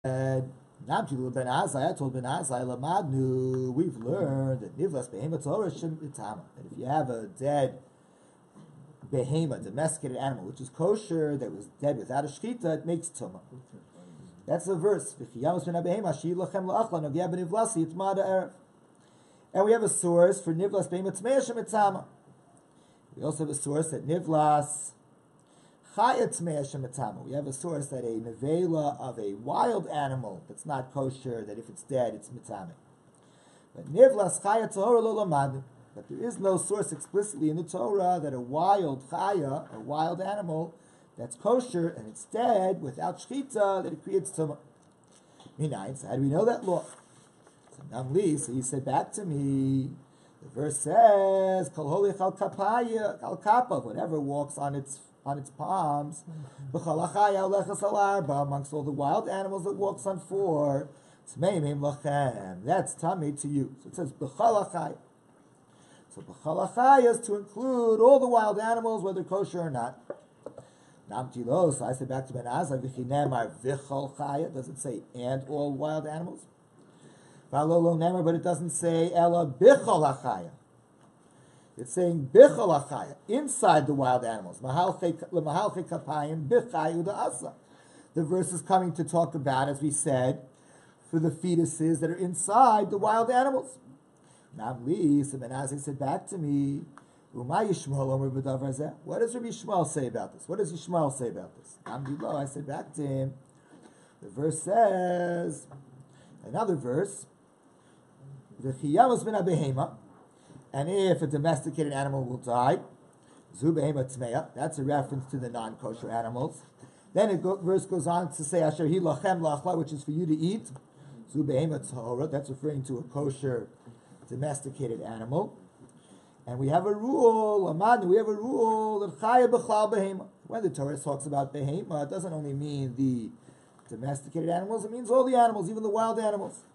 Namtilu ben Azai, I told Ben Azai, Lamadnu, we've learned that Nivlas Behema Torah Shemtama, that if you have a dead Behema, domesticated animal, which is kosher, that was dead without a shchita, it makes Tumah. That's the verse. And we have a source for Nivlas Behema Tmeya Shemitama. We also have a source that Nivlas Chaya Tmeya Shemitama. We have a source that a nevela of a wild animal that's not kosher, that if it's dead, it's mitame. But Nivlas Chaya Tahora Lo Lamadu. But there is no source explicitly in the Torah that a wild chaya, a wild animal, that's kosher and it's dead without shchita, that it creates tumah. Minayin, so how do we know that law? So Namli, so he said back to me, the verse says, Kol holich al kapaya, al kapav, whatever walks on its palms, b'chal achaya olechas al arba, amongst all the wild animals that walks on four, tzmeimim lachem, that's tummy to you. So it says, b'chal achaya. So b'chal achaya is to include all the wild animals, whether kosher or not. Namtilo, so I said back to Ben Azai, v'chinemar v'chal chaya, does it say and all wild animals? V'alolo nemar, but it doesn't say ela b'chal achaya. It's saying b'chal achaya, inside the wild animals. L'mahalche kapayim b'chayu da'asa. The verse is coming to talk about, as we said, for the fetuses that are inside the wild animals. Namli, so Ben Azai said back to me, what does Rabbi Yishmael say about this? What does Yishmael say about this? I said back to him, the verse says, another verse, and if a domesticated animal will die, that's a reference to the non-kosher animals. Then verse goes on to say, Asher hi lachem lachla, which is for you to eat. That's referring to a kosher domesticated animal. And we have a rule, that chaya b'chlal behema. When the Torah talks about behema, it doesn't only mean the domesticated animals, it means all the animals, even the wild animals.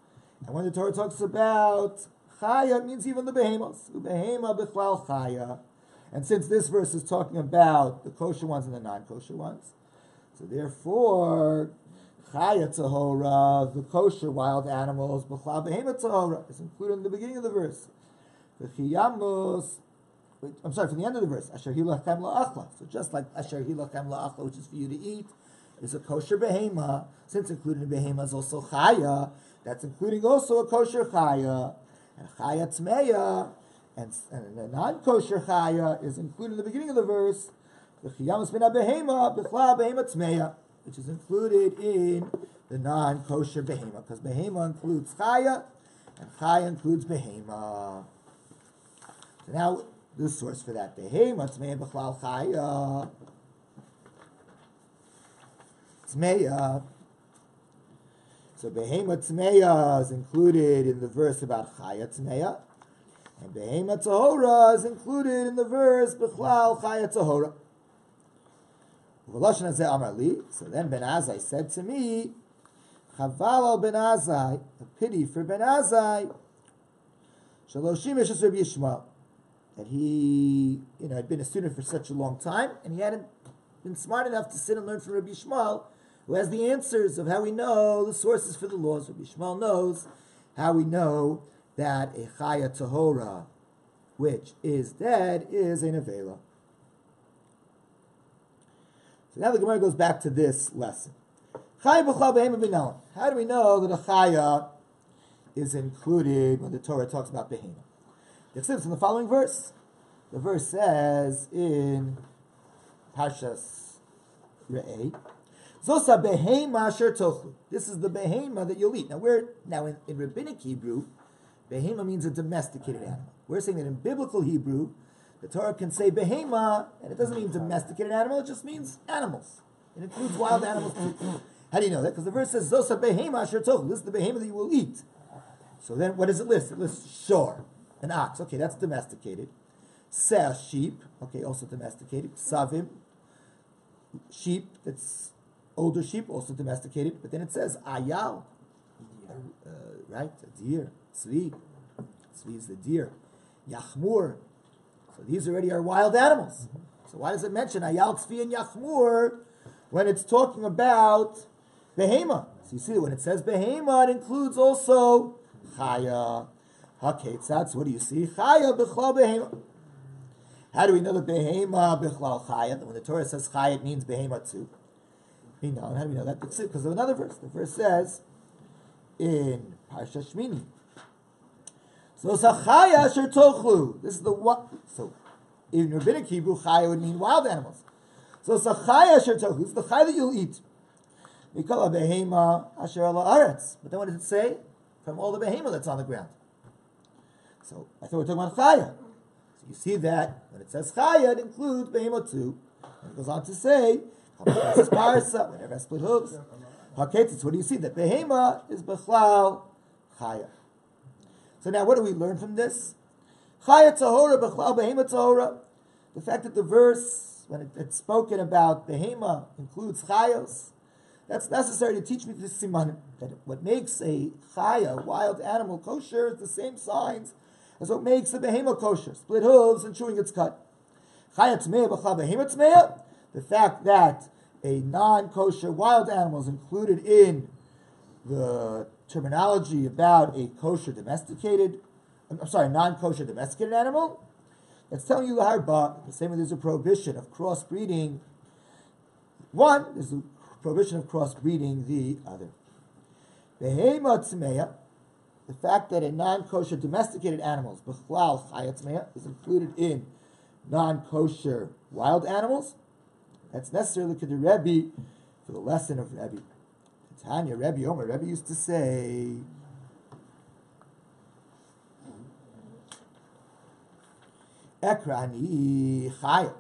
And when the Torah talks about chaya, it means even the behemos. Behema b'chlal chaya. And since this verse is talking about the kosher ones and the non-kosher ones, so therefore, chaya tahora, the kosher wild animals, b'chlal behema tahora, is included in the beginning of the verse. From the end of the verse. Asher hi lachem la'achla. So just like Asher hi lachem la'achla, which is for you to eat, is a kosher behema. Since included in behema is also chaya, that's including also a kosher chaya. And chaya tmeya, and a non-kosher chaya is included in the beginning of the verse. V'chiyamus min behema, b'chla behema tmeya, which is included in the non-kosher behema. Because behema includes chaya, and chaya includes behema. Now, the source for that, behema tmeya b'chlal chaya, tmeya. So behema tmeya is included in the verse about chaya tmeya, and behema tahora is included in the verse b'chlal chaya tahora. V'loshen hazeh amar li. So then Ben Azai said to me, Chaval al Ben Azai, a pity for Ben Azai, shaloshim yeshus Rabbi Yishmael. That he, had been a student for such a long time, and he hadn't been smart enough to sit and learn from Rabbi Yishmael, who has the answers of how we know the sources for the laws. Rabbi Yishmael knows how we know that a chaya tahora, which is dead, is a nevela. So now the Gemara goes back to this lesson. Chaya b'chal behema b'naon. How do we know that a chaya is included when the Torah talks about behema? It says in the following verse. The verse says in Parshas Re'eh, Zosa behema asher tochlu. This is the behema that you'll eat. Now in rabbinic Hebrew, behema means a domesticated animal. We're saying that in biblical Hebrew, the Torah can say behema, and it doesn't mean domesticated animal, it just means animals. It includes wild animals too. How do you know that? Because the verse says, Zosa behema asher tochlu. This is the behema that you will eat. So then what does it list? It lists shor. An ox, okay, that's domesticated. Seah, sheep, okay, also domesticated. Savim, sheep, that's older sheep, also domesticated. But then it says ayal, right, a deer. Tzvi is the deer. Yachmur, so these already are wild animals. So why does it mention ayal, tzvi, and yachmur when it's talking about behema? So you see that when it says behema, it includes also chaya. Haketzat, what do you see? Chaya b'chlal behema. How do we know that behema b'chlal chaya? When the Torah says chaya, it means behema too. We know. How do we know that? Because of another verse. The verse says in Parsha Shmini. So chaya asher tochlu. This is the what? So in Rabbinic Hebrew, chaya would mean wild animals. So chaya asher tochlu. It's the chaya that you'll eat. We call it behema asher ala aretz. But then what does it say? From all the behema that's on the ground. So I thought we were talking about chaya. So you see that when it says chaya, it includes behema too. And it goes on to say, parsa, whenever I split hooves. Haketzitz, what do you see? That behema is bechlal chaya. So now what do we learn from this? Chaya tahora, bechlal behema tahora. The fact that the verse, when it's spoken about behema, includes chayos, that's necessary to teach me this siman, that what makes a chaya, wild animal, kosher is the same signs as what makes a behema kosher, split hooves and chewing its cud. Chaya tmeya bechlal behema tmeya. The fact that a non-kosher wild animal is included in the terminology about a kosher domesticated, non-kosher domesticated animal, that's telling you the harba. The same way there's a prohibition of crossbreeding one, there's a prohibition of crossbreeding the other. Behema tmeya, the fact that a non-kosher domesticated animal, b'chlal chaya tmeya, is included in non-kosher wild animals, that's necessarily to the Rebbe for the lesson of Rebbe. Tanya, Rebbe Omer, Rebbe used to say, Ekrani chaya.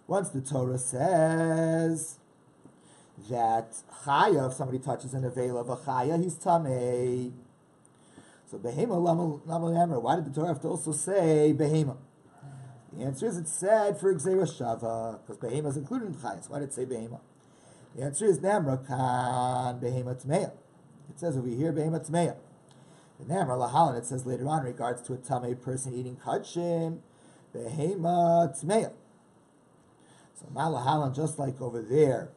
Once the Torah says that chaya, if somebody touches an aveil of a chaya, he's tamei. So behema lama, why did the Torah have to also say behema? The answer is it said for Gzeira Shava, because behema is included in chayas. Why did it say behema? The answer is Namra kan behema tmeya. It says over here behema tmeya. The Namra lahalan, it says later on in regards to a tamei person eating kachim, behema tmeya. So malahalan, just like over there,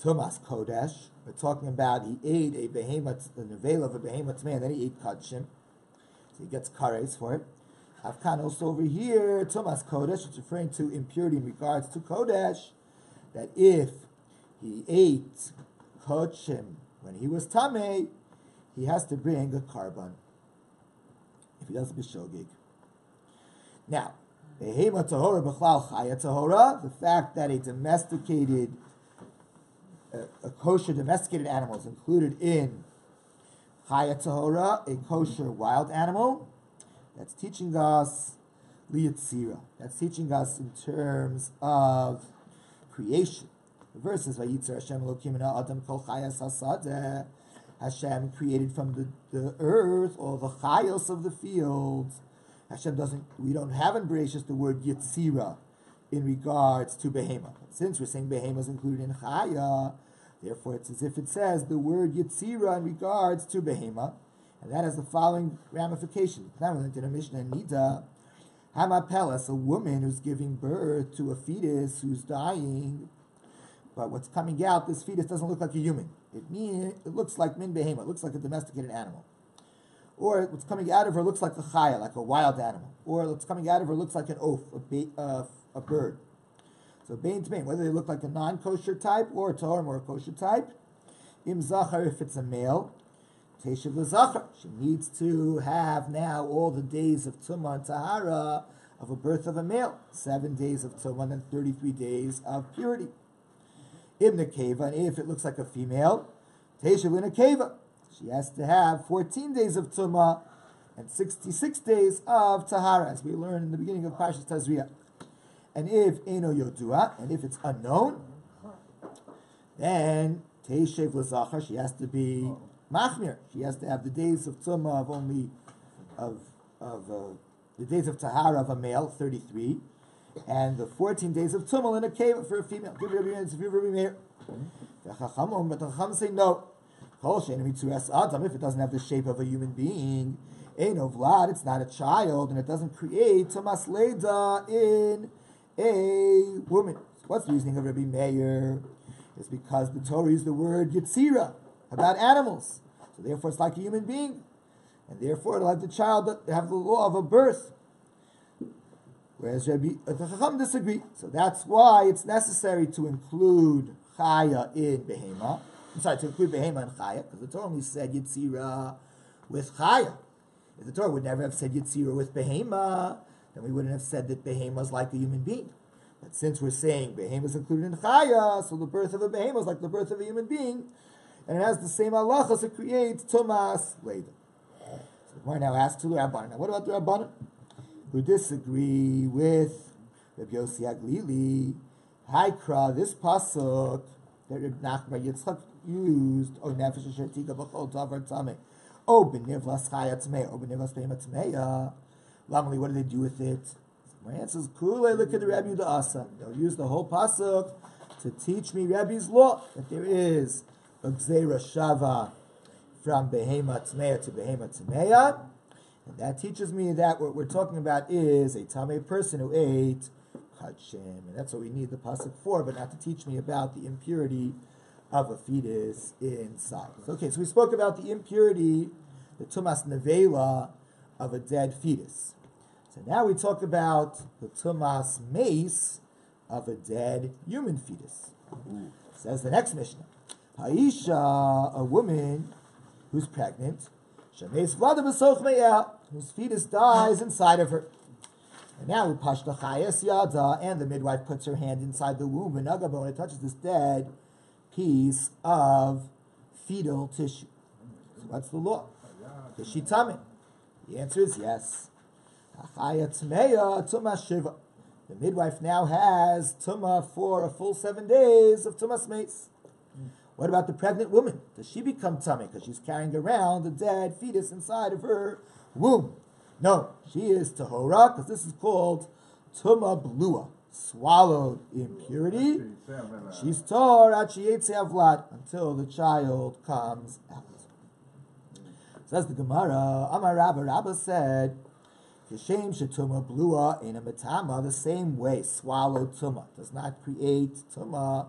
Tumas Kodesh, we're talking about he ate a behema, the nevel of a behema tmeya, and then he ate kachim, so he gets kares for it. Afkan also over here, Tumas Kodesh, it's referring to impurity in regards to Kodesh, that if he ate Kochim when he was Tameh, he has to bring a carbon. If he doesn't be Shogig. Now, Behema Tahora B'chlal Chaya Tahora, the fact that a domesticated, a kosher domesticated animal is included in Chaya Tahora, a kosher wild animal, that's teaching us liyitzira. That's teaching us in terms of creation. The verse is Vayitzer Hashem Elokim mina Adam kol chayas hasadeh. Hashem created from the earth all the chayos of the fields. Hashem doesn't. We don't have in Bereshis the word yitzira in regards to behema. But since we're saying behema is included in chaya, therefore it's as if it says the word yitzira in regards to behema. And that has the following ramification. Now we learned in a Mishnah Nida, Hamapelas, a woman who's giving birth to a fetus who's dying, but what's coming out, this fetus doesn't look like a human. It looks like min behema, it looks like a domesticated animal. Or what's coming out of her looks like a chaya, like a wild animal. Or what's coming out of her looks like an oaf, a bird. So bein to bein, whether they look like a non-kosher type or a Torah or a kosher type, im zachar, if it's a male, Teshav l'zachar. She needs to have now all the days of Tumah and Tahara of a birth of a male. 7 days of Tumah and 33 days of purity. Ibn Keva, and if it looks like a female, Teshav l'nekeva. She has to have 14 days of Tumah and 66 days of Tahara, as we learned in the beginning of Parshas Tazriah. And if Eino Yodua, and if it's unknown, then Teshav l'zachar, she has to be Machmir. She has to have the days of Tumah of only the days of Tahara of a male, 33, and the 14 days of Tumah in a cave for a female. But the Chacham say no. If it doesn't have the shape of a human being, Eino Vlad, it's not a child, and it doesn't create Tumas Leda in a woman. What's the reasoning of Rabbi Meir? It's because the Torah used the word Yitzira. about animals. So therefore it's like a human being. And therefore it'll have the child have the law of a birth. Whereas the Chacham disagree. So that's why it's necessary to include Chaya in Behema. I'm sorry, to include Behema in Chaya, because the Torah only said Yitzira with Chaya. If the Torah would never have said Yitzira with Behema, then we wouldn't have said that Behema is like a human being. But since we're saying Behema is included in Chaya, so the birth of a Behema is like the birth of a human being, and it has the same halachas, it creates Tumas later. So the Gemara now asks to the Rabbanan. Now what about the Rabbanan who disagree with Rabbi Yossi Aglili? Haikra, this pasuk that Reb Nachman Yitzchak used, O nefesh asher tiga b'chol davar tameh, O b'nivlas chaya tmei, O b'nivlas behema tmeya. Lamali, what do they do with it? My answer is, Kulei look at the Rabbi Yehuda Asa. They'll use the whole pasuk to teach me Rabbi's law, that there is a gzeira shava from behema tmeya to behema tmeya. And that teaches me that what we're talking about is a tamei person who ate Chadshim. And that's what we need the pasuk for, but not to teach me about the impurity of a fetus inside. Okay, so we spoke about the impurity, the tumas nevela of a dead fetus. So now we talk about the tumas mace of a dead human fetus. Says the next Mishnah, Haisha, a woman who's pregnant, whose fetus dies inside of her. And now we pashta chayes yada, and the midwife puts her hand inside the womb, and agabo, and it touches this dead piece of fetal tissue. So what's the law? Is she tummy? The answer is yes. The midwife now has tumah for a full 7 days of tumas mace. What about the pregnant woman? Does she become tummy because she's carrying around the dead fetus inside of her womb? No, she is tahora, because this is called tumah blua, swallowed impurity. She's tor at vlad, until the child comes out. Says the Gemara, Amar Rabba said, Kishem shetuma blua in a metama, the same way swallowed tumah does not create tumah.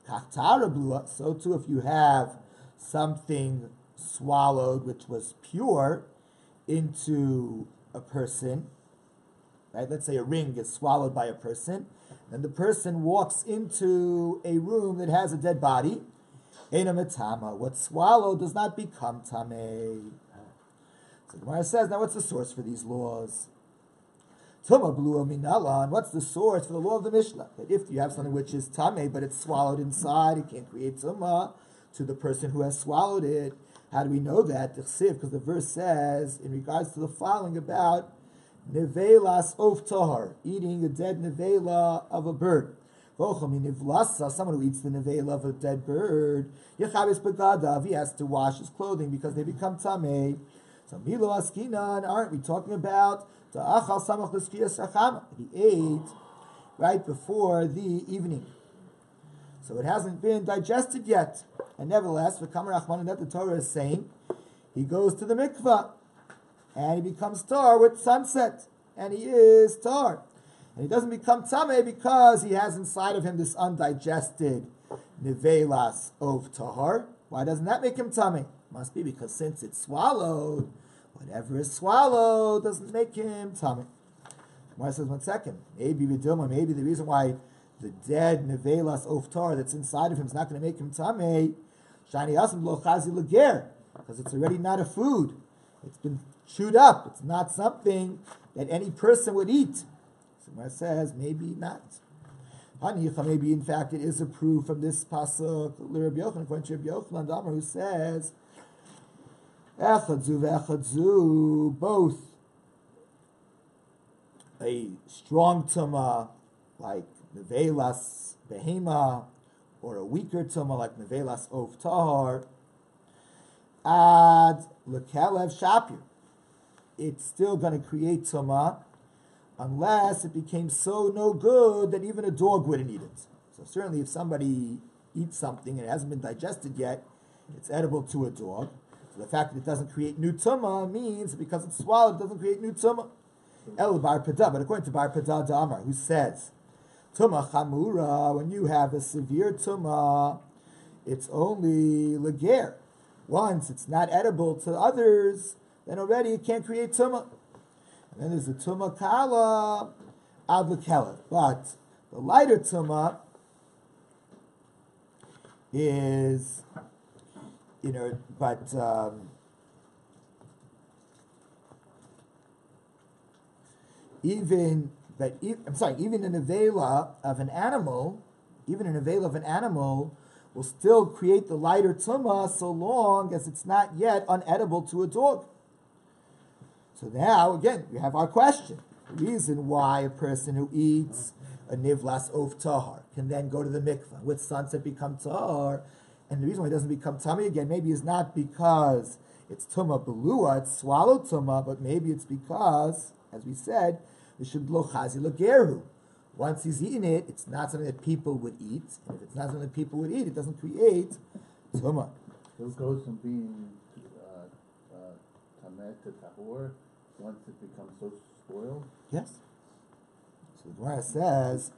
Kachtara blua, so too if you have something swallowed which was pure into a person, right? Let's say a ring is swallowed by a person, and the person walks into a room that has a dead body. Eina metama, what's swallowed does not become tamei. So the Gemara says, now what's the source for these laws? Tumah blua minalan, what's the source for the law of the Mishnah? That if you have something which is tamei, but it's swallowed inside, it can't create tumah to the person who has swallowed it. How do we know that? Because the verse says, in regards to the following about nevelas of tahar, eating a dead nevela of a bird. Someone who eats the nevela of a dead bird, he has to wash his clothing because they become tamei. So milo askinan, aren't we talking about the achal samach l'skiyas achama? He ate right before the evening, so it hasn't been digested yet. And nevertheless, for Kamar Achman, that the Torah is saying, he goes to the mikvah and he becomes tar with sunset, and he is tar. And he doesn't become tamei because he has inside of him this undigested nevelas of tahar. Why doesn't that make him tamei? Must be because since it's swallowed, whatever is swallowed doesn't make him tamei. Gemara says, 1 second, maybe the reason why the dead nevelas of tahar that's inside of him is not going to make him tamei, shani asam lo chazi leger, because it's already not a food. It's been chewed up. It's not something that any person would eat. Gemara says, maybe not. Maybe in fact it is a proof from this pasuk, Rabbi Yochanan, according to Rabbi Yochanan Damar, who says, Echadzu ve'echadzu, both a strong tumah like nevelas behema, or a weaker tumah like nevelas of tahar, ad lekelev shapir, it's still going to create tumah, unless it became so no good that even a dog wouldn't eat it. So certainly if somebody eats something and it hasn't been digested yet, it's edible to a dog. So the fact that it doesn't create new tumah means that because it's swallowed, it doesn't create new tumah. El bar pada, but according to bar pada Damar, who says, tumah chamura, when you have a severe tumah, it's only leger. Once it's not edible to others, then already it can't create tumah. And then there's the tumah kala ad lekelev. But the lighter tumah is, even an avela of an animal, will still create the lighter tumah so long as it's not yet unedible to a dog. So now, again, we have our question. The reason why a person who eats a nivlas of tahar can then go to the mikvah with sunset become tahar, and the reason why it doesn't become tummy again, maybe is not because it's tumah belua, it's swallowed tumah, but maybe it's because, as we said, we should lo chazi lageru. Once he's eaten it, it's not something that people would eat. And if it's not something that people would eat, it doesn't create tumah. So it goes from being tameh to tahor once it becomes so spoiled? Yes. So the Gemara says,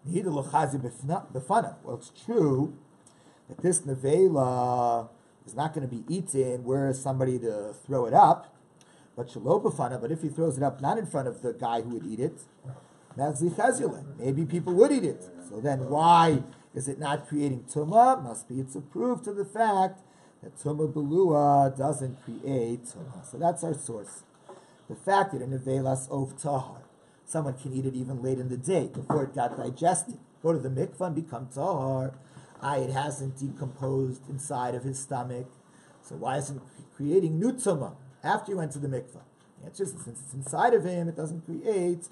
well, it's true that this nevela is not going to be eaten where somebody to throw it up, but shelo b'fana. But if he throws it up not in front of the guy who would eat it, maybe people would eat it. So then why is it not creating tumah? Must be it's a proof to the fact that tumah belua doesn't create tumah. So that's our source. The fact that in nevelas of tahar, someone can eat it even late in the day before it got digested. Go to the mikvah and become tahar. It hasn't decomposed inside of his stomach. So why isn't it creating new tumah after he went to the mikvah? It's just since it's inside of him, it doesn't create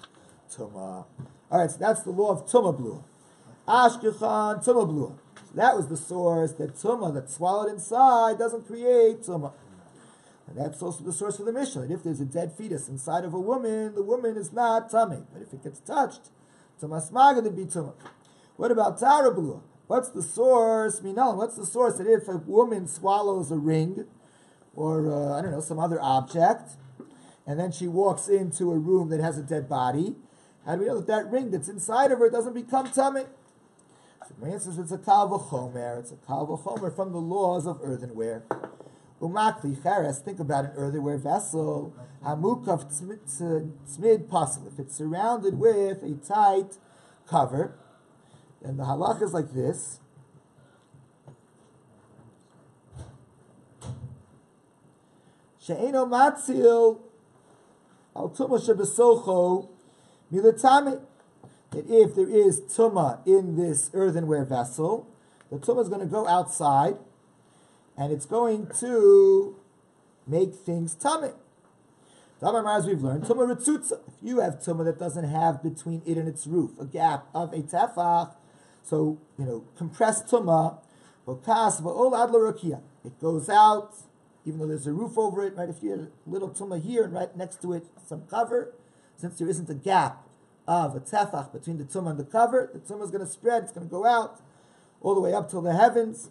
tumah. All right, so that's the law of tumah blua. Ashkechan tumah blua. So that was the source that tumah that's swallowed inside doesn't create tumah. And that's also the source for the Mishnah. That if there's a dead fetus inside of a woman, the woman is not tummy. But if it gets touched, tumah smaga to be tumah. What about tara blua? What's the source? Minal. What's the source that if a woman swallows a ring or some other object, and then she walks into a room that has a dead body, how do we know that that ring that's inside of her doesn't become tummy? So the answer is it's a kal v'chomer. It's a kal v'chomer from the laws of earthenware. Umakli cheres. Think about an earthenware vessel. Hamukav tzmid pasul. If it's surrounded with a tight cover, then the halach is like this. She'eno matzil al tumah shebesocho milatami. That if there is tumah in this earthenware vessel, the tumah is going to go outside, and it's going to make things tummy. As we've learned, tumah ritzutza. If you have tumah that doesn't have between it and its roof a gap of a tefach, so compressed tumah, it goes out, even though there's a roof over it. Right? If you have a little tumah here and right next to it some cover, since there isn't a gap of a tefach between the tumah and the cover, the tumah is going to spread. It's going to go out all the way up till the heavens.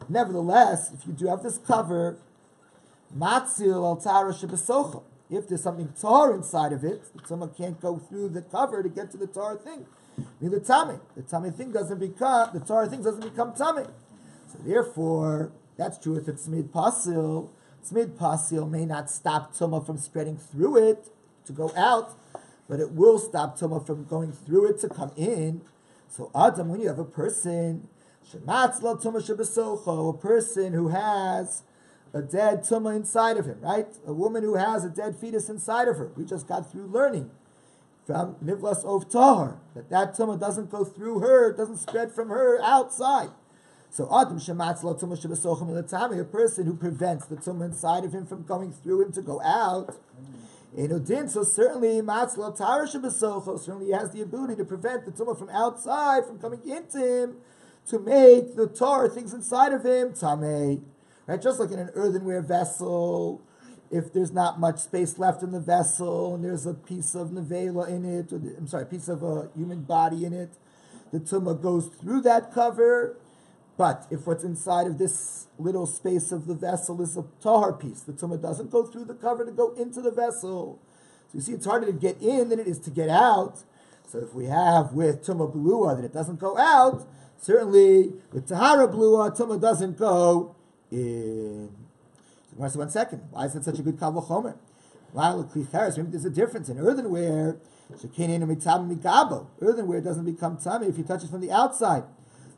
Nevertheless, if you do have this cover, matzil al tara shebesocha. If there's something tar inside of it, the tumah can't go through the cover to get to the tar thing. The tar thing doesn't become tummy. So therefore, that's true if it's tzmid pasil. Tzmid pasil may not stop tumah from spreading through it to go out, but it will stop tumah from going through it to come in. So Adam, when you have a person, a person who has a dead tumah inside of him, right? A woman who has a dead fetus inside of her. We just got through learning from nivlas of tahar that tumah doesn't go through her, doesn't spread from her outside. So Adam shematzla tumah shebesochim ilatami, a person who prevents the tumah inside of him from going through him to go out. Enodin, so certainly matzla tara shebesocho, certainly he has the ability to prevent the tumah from outside from coming into him to make the tar things inside of him tamei. Right, just like in an earthenware vessel, if there's not much space left in the vessel and there's a piece of nevela in it, a piece of a human body in it, the tumah goes through that cover. But if what's inside of this little space of the vessel is a tahar piece, the tumah doesn't go through the cover to go into the vessel. So you see, it's harder to get in than it is to get out. So if we have with tumah belua that it doesn't go out, certainly the tahara blua tuma doesn't go in. So 1 second. Why is that such a good kal v'chomer? Maybe there's a difference in earthenware. Earthenware doesn't become tummy if you touch it from the outside.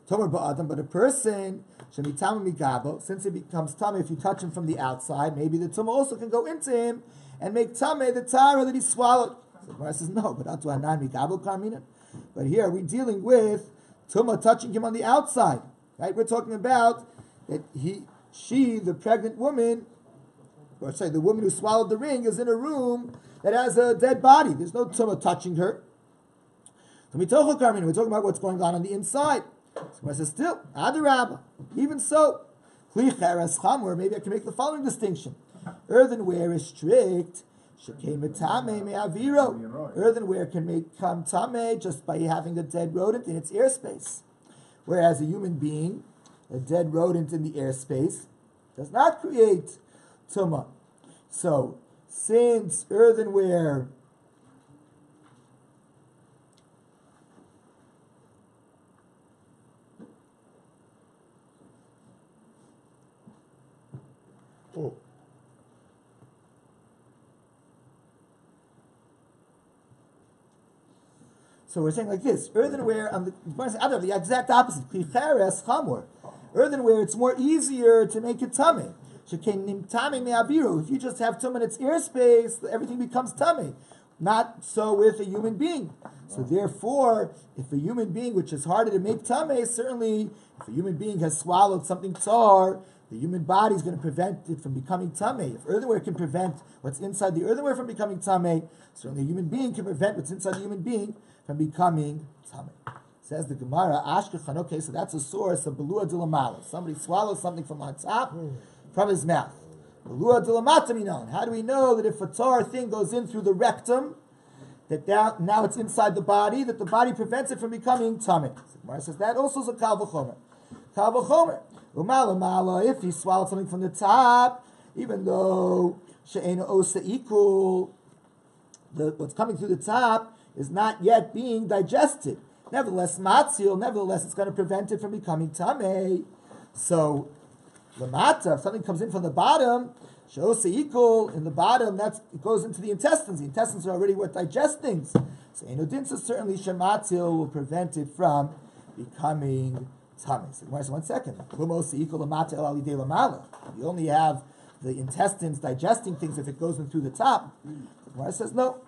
But a person, since it becomes tummy if you touch him from the outside, maybe the tumah also can go into him and make tummy the tara that he swallowed. So Gemara says no, but here we're dealing with tumah touching him on the outside. Right? We're talking about that she, the pregnant woman, or say the woman who swallowed the ring, is in a room that has a dead body. There's no tumah touching her. So we're talking about what's going on the inside. So I says, still, adarabba. Even so, maybe I can make the following distinction. Earthenware is strict. Earthenware can become tameh just by having a dead rodent in its airspace. Whereas a human being, a dead rodent in the airspace, does not create tumah. So, since earthenware So we're saying like this: earthenware, the exact opposite. Earthenware, it's more easier to make it tummy. If you just have tummy in its airspace, everything becomes tummy. Not so with a human being. So therefore, if a human being, which is harder to make tummy, certainly if a human being has swallowed something tar, the human body is going to prevent it from becoming tummy. If earthenware can prevent what's inside the earthenware from becoming tummy, certainly a human being can prevent what's inside the human being from becoming tummy. Says the Gemara, Ashkechan, okay, so that's a source of Belua Dilamala. Somebody swallows something from on top, from his mouth. Belua Dilamata minon. How do we know that if a tar thing goes in through the rectum, that now it's inside the body, that the body prevents it from becoming tummy? So the Gemara says that also is a kal v'chomer. Kal v'chomer. Umala, if he swallowed something from the top, even though she'ena osa equal, what's coming through the top is not yet being digested. Nevertheless, it's going to prevent it from becoming tameh. So, lamata, if something comes in from the bottom, she'osa equal, in the bottom, it goes into the intestines. The intestines are already what digest things. So, enodinsa, certainly shematil will prevent it from becoming tameh. So, 1 second. Klumosa equal lamata el alidei lamala. You only have the intestines digesting things if it goes in through the top. The Gemara says no.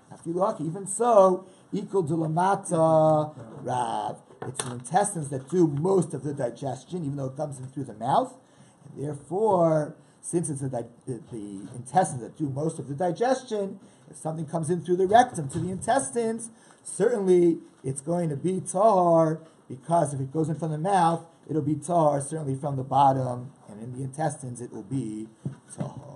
Even so, equal to lamata rav. It's the intestines that do most of the digestion, even though it comes in through the mouth. And therefore, since it's the intestines that do most of the digestion, if something comes in through the rectum to the intestines, certainly it's going to be tahar, because if it goes in from the mouth, it'll be tahar certainly from the bottom, and in the intestines it will be tahar.